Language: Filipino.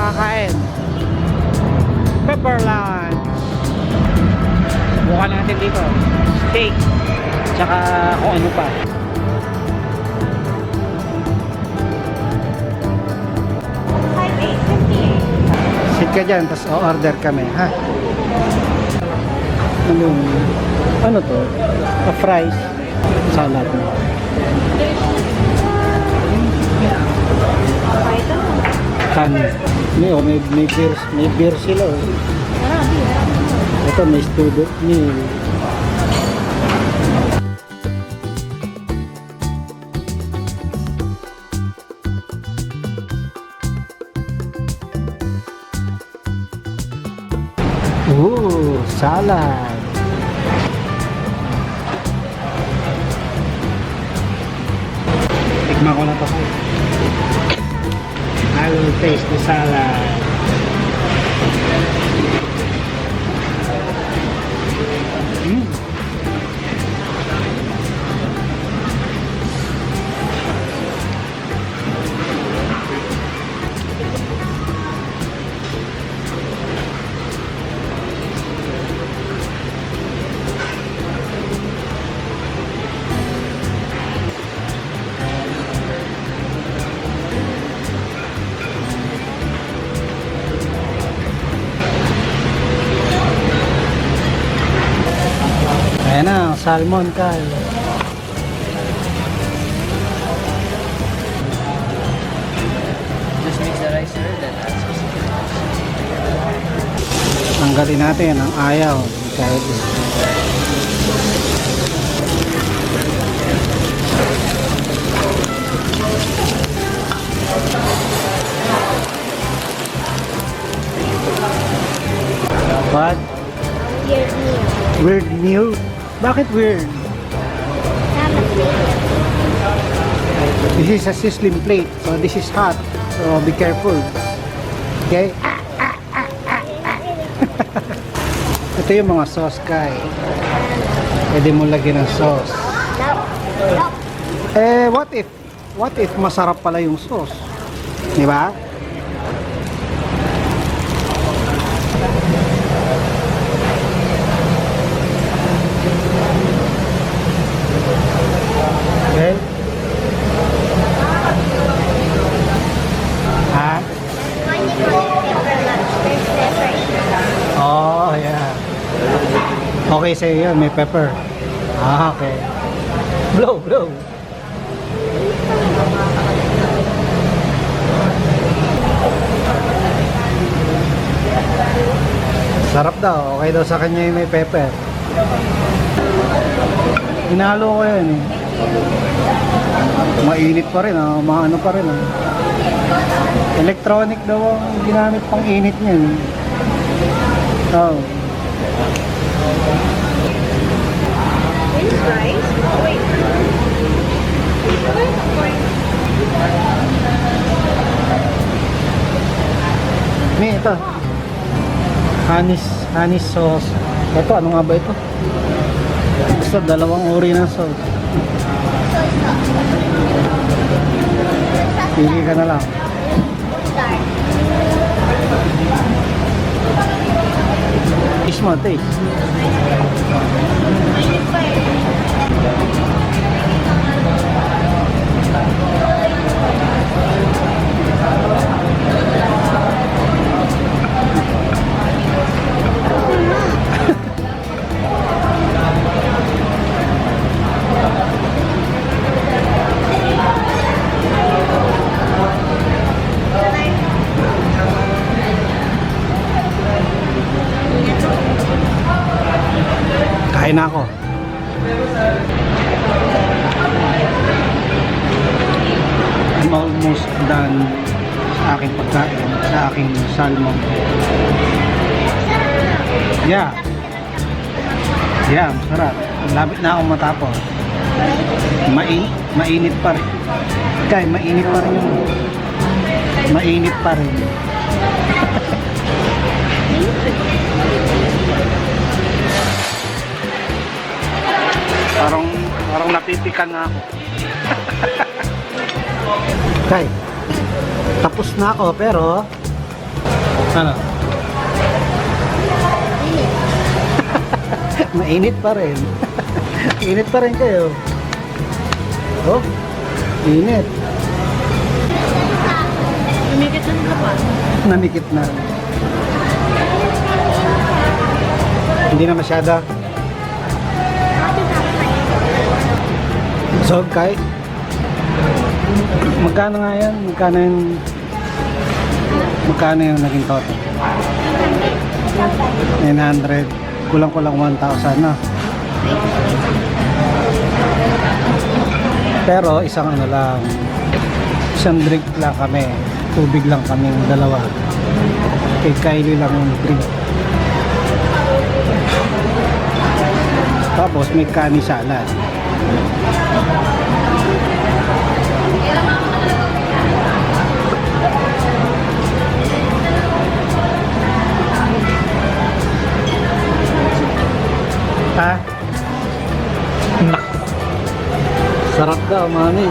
kakain. Pepper lunch. Bukan natin dito. Steak. Tsaka kung ano pa. Sit ka dyan, tapos o-order kami, ha? Ano to? A fries. Salad. Kan. May beer sila. Oh. Ito may student meal. Ooh, salad. Tikman ko na to. I will taste the salad. Ayan na, salmon kal. Just mix the rice, sir, then add some. Tanggalin natin ang ayaw. Kahit what? Weird meal? Bakit weird? This is a sizzling plate, so this is hot. So be careful. Okay? Ito yung mga sauce kay. Pwede mo lagyan ng sauce. Eh, what if masarap pala yung sauce? Di ba? Okay? Ha? Oh, yeah. Okay sa'yo yun, may pepper. Ah, okay. Blow. Sarap daw, okay daw sa kanya yung may pepper. Hinalo ko yan eh. Mainit pa rin, maano pa rin. Electronic daw ang ginamit pang init niya. Oh. Rice? Wait. May ito. Honey sauce. Ito, ano nga ba ito? Basta dalawang uri ng sauce. Pili ka na lang. Taste mo, taste. Kain na ako. I'm almost done sa aking pagkain, sa aking salmon. Yeah. Yeah, masarap. Lapit na akong matapos. Mainit pa rin. Kaya mainit pa rin yun. Mainit pa rin. Parang napipikan na ako. Kay, tapos na ako pero Ano? Mainit pa rin. Init pa rin kayo. Oh, init. Lumikit na nila pa. Namikit na. Hindi na masyado. So, Kai, magkano nga yan? Magkano yung naging total? 900. Kulang-kulang 1,000 na. Pero isang ano lang, isang drink lang kami. Tubig lang kami dalawa. Kay Kylie lang yung drink. Tapos may kani salad. Ha? Sarap ka, mami.